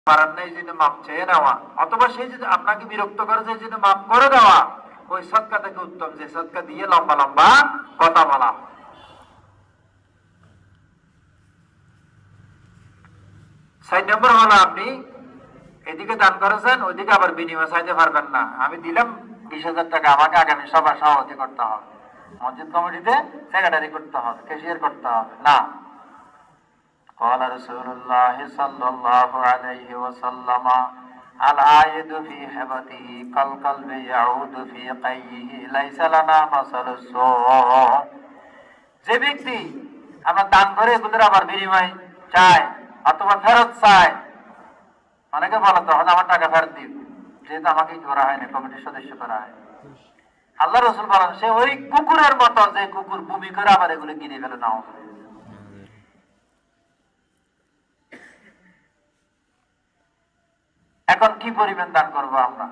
পারেন না এই জন্য মাপ চেয়ে নেওয়া, অথবা সেই যদি আপনাকে বিরক্ত করে সেই জন্য মাপ করে দেওয়া, ওই সদকা থেকে উত্তম যে সদকা দিয়ে লম্বা লম্বা কথা বলা। ৬ নম্বর হলো আপনি এদিকে দান করেছেন, ওইদিকে আবার বিনিময় চাইতে পারবেন না। আমি দিলাম ২০,০০০ টাকা, আমাকে আগামী সভা সভাপতি করতে হবে, মসজিদ কমিটিতে সেক্রেটারি করতে হবে, ক্যাশিয়ার করতে হবে না। قال رسول الله صلى الله عليه وسلم العائد في هبته كالقلب يعود في قيه ليس لنا مثل السوء। যে ব্যক্তি আমরা দান করে এগুলোর আবার বিনিময় চায় অথবা ফেরত চায়, অনেকে বলে তখন আমার টাকা ফেরত দিন, যেহেতু আমাকে করা হয়নি, কমিটির সদস্য করা হয়। আল্লাহ রসুল বলেন সে ওই কুকুরের মতো, যে কুকুর বমি করে আবার এগুলো কিনে ফেলে নাও। এখন কি পরিমাণ দান করবো আমরা?